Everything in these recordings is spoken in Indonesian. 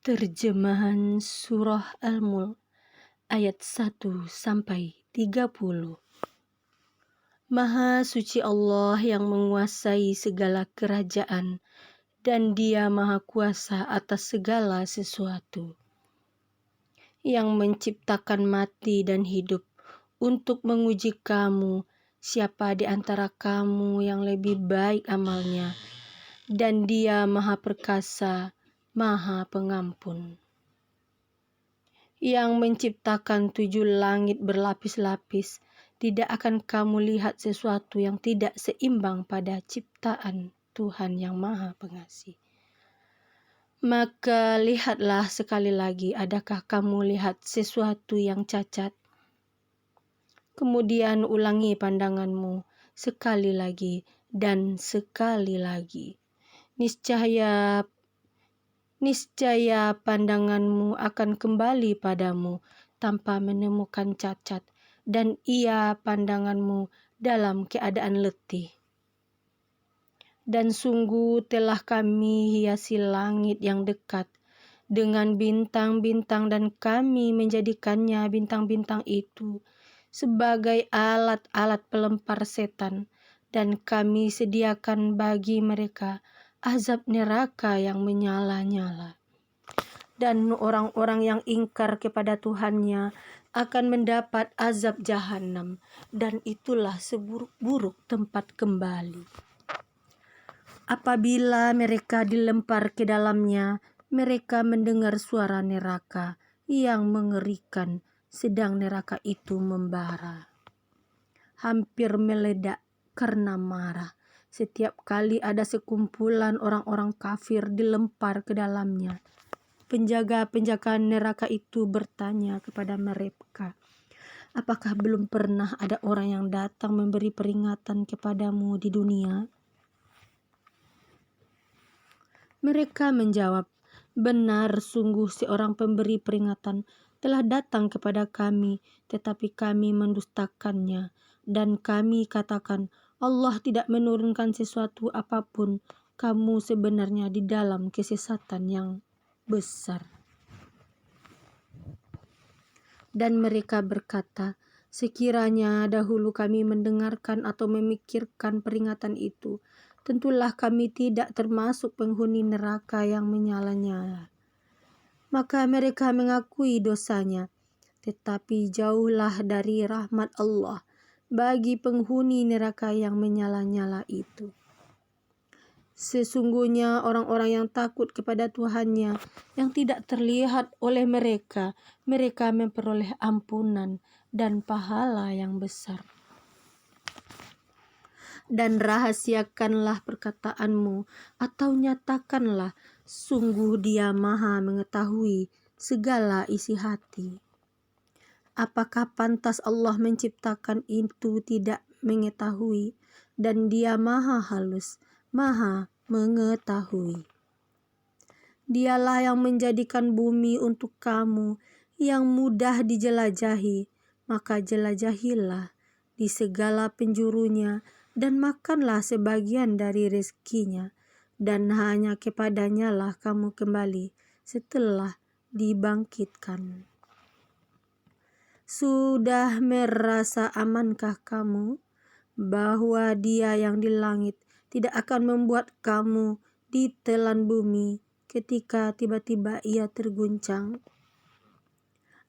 Terjemahan Surah Al-Mulk ayat 1-30. Maha suci Allah yang menguasai segala kerajaan, dan Dia maha kuasa atas segala sesuatu. Yang menciptakan mati dan hidup untuk menguji kamu, siapa di antara kamu yang lebih baik amalnya, dan Dia maha perkasa, maha pengampun. Yang menciptakan 7 langit berlapis-lapis, tidak akan kamu lihat sesuatu yang tidak seimbang pada ciptaan Tuhan yang Maha Pengasih. Maka lihatlah sekali lagi, adakah kamu lihat sesuatu yang cacat? Kemudian ulangi pandanganmu sekali lagi dan sekali lagi. Niscaya pandanganmu akan kembali padamu tanpa menemukan cacat, dan ia pandanganmu dalam keadaan letih. Dan sungguh telah kami hiasi langit yang dekat dengan bintang-bintang, dan kami menjadikannya bintang-bintang itu sebagai alat-alat pelempar setan, dan kami sediakan bagi mereka azab neraka yang menyala-nyala. Dan orang-orang yang ingkar kepada Tuhannya akan mendapat azab jahanam, dan itulah seburuk-buruk tempat kembali. Apabila mereka dilempar ke dalamnya, mereka mendengar suara neraka yang mengerikan, sedang neraka itu membara, hampir meledak karena marah. Setiap kali ada sekumpulan orang-orang kafir dilempar ke dalamnya, penjaga-penjaga neraka itu bertanya kepada mereka, apakah belum pernah ada orang yang datang memberi peringatan kepadamu di dunia? Mereka menjawab, benar, sungguh seorang pemberi peringatan telah datang kepada kami, tetapi kami mendustakannya. Dan kami katakan, Allah tidak menurunkan sesuatu apapun. Kamu sebenarnya di dalam kesesatan yang besar. Dan mereka berkata, sekiranya dahulu kami mendengarkan atau memikirkan peringatan itu, tentulah kami tidak termasuk penghuni neraka yang menyala-nyala. Maka mereka mengakui dosanya, tetapi jauhlah dari rahmat Allah bagi penghuni neraka yang menyala-nyala itu. Sesungguhnya orang-orang yang takut kepada Tuhannya yang tidak terlihat oleh mereka memperoleh ampunan dan pahala yang besar. Dan rahasiakanlah perkataanmu atau nyatakanlah, sungguh Dia maha mengetahui segala isi hati. Apakah pantas Allah menciptakan itu tidak mengetahui, dan Dia maha halus, maha mengetahui. Dialah yang menjadikan bumi untuk kamu yang mudah dijelajahi, maka jelajahilah di segala penjurunya, dan makanlah sebagian dari rezekinya, dan hanya kepadanya lah kamu kembali setelah dibangkitkan. Sudah merasa amankah kamu bahwa Dia yang di langit tidak akan membuat kamu ditelan bumi ketika tiba-tiba ia terguncang?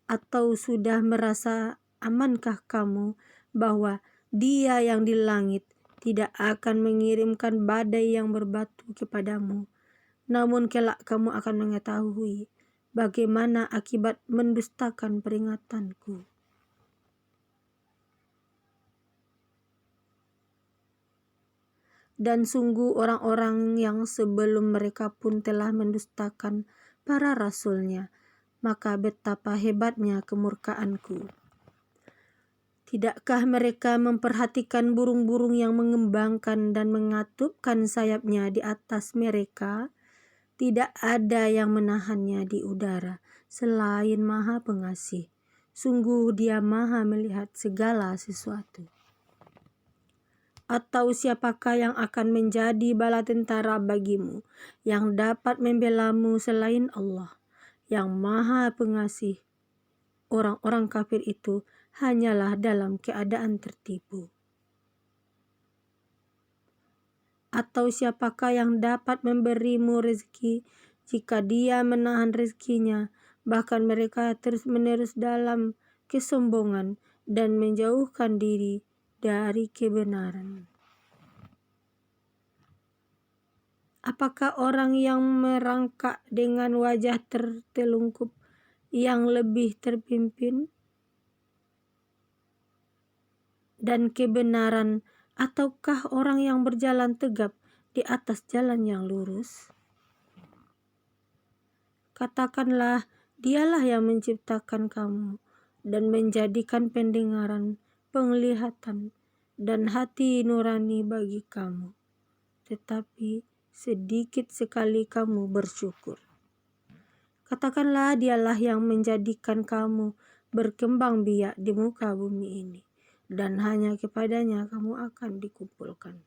Atau sudah merasa amankah kamu bahwa Dia yang di langit tidak akan mengirimkan badai yang berbatu kepadamu, namun kelak kamu akan mengetahui bagaimana akibat mendustakan peringatanku. Dan sungguh orang-orang yang sebelum mereka pun telah mendustakan para rasulnya, maka betapa hebatnya kemurkaanku. Tidakkah mereka memperhatikan burung-burung yang mengembangkan dan mengatupkan sayapnya di atas mereka? Tidak ada yang menahannya di udara selain Maha Pengasih. Sungguh Dia maha melihat segala sesuatu. Atau siapakah yang akan menjadi bala tentara bagimu yang dapat membelamu selain Allah? yang Maha Pengasih. Orang-orang kafir itu hanyalah dalam keadaan tertipu. Atau siapakah yang dapat memberimu rezeki jika dia menahan rezekinya, bahkan mereka terus-menerus dalam kesombongan dan menjauhkan diri dari kebenaran. Apakah orang yang merangkak dengan wajah tertelungkup yang lebih terpimpin dan kebenaran, ataukah orang yang berjalan tegap di atas jalan yang lurus? Katakanlah, Dialah yang menciptakan kamu dan menjadikan pendengaran, penglihatan, dan hati nurani bagi kamu. Tetapi sedikit sekali kamu bersyukur. Katakanlah, Dialah yang menjadikan kamu berkembang biak di muka bumi ini, dan hanya kepadanya kamu akan dikumpulkan.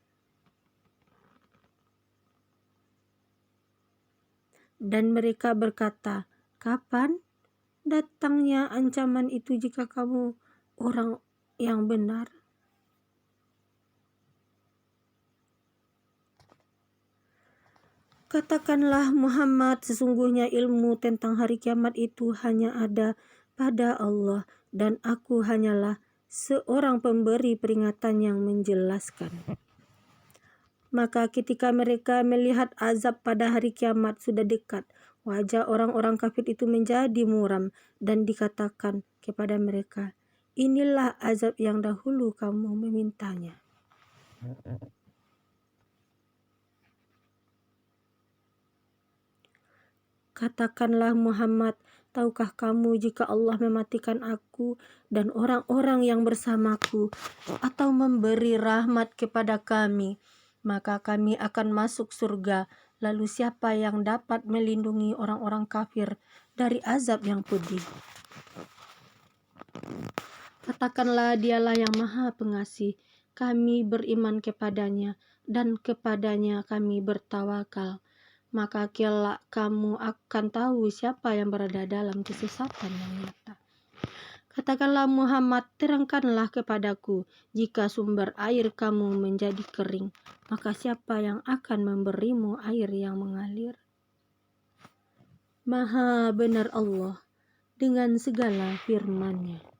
Dan mereka berkata, kapan datangnya ancaman itu jika kamu orang yang benar? Katakanlah Muhammad, sesungguhnya ilmu tentang hari kiamat itu hanya ada pada Allah, dan aku hanyalah seorang pemberi peringatan yang menjelaskan. Maka ketika mereka melihat azab pada hari kiamat sudah dekat, wajah orang-orang kafir itu menjadi muram dan dikatakan kepada mereka, inilah azab yang dahulu kamu memintanya. Katakanlah Muhammad, tahukah kamu jika Allah mematikan aku dan orang-orang yang bersamaku atau memberi rahmat kepada kami, maka kami akan masuk surga. Lalu siapa yang dapat melindungi orang-orang kafir dari azab yang pedih? Katakanlah, Dialah yang Maha Pengasih. Kami beriman kepadanya dan kepadanya kami bertawakal. Maka kelak kamu akan tahu siapa yang berada dalam kesesatan yang nyata. Katakanlah Muhammad, terangkanlah kepadaku, jika sumber air kamu menjadi kering, maka siapa yang akan memberimu air yang mengalir? Maha benar Allah dengan segala firman-Nya.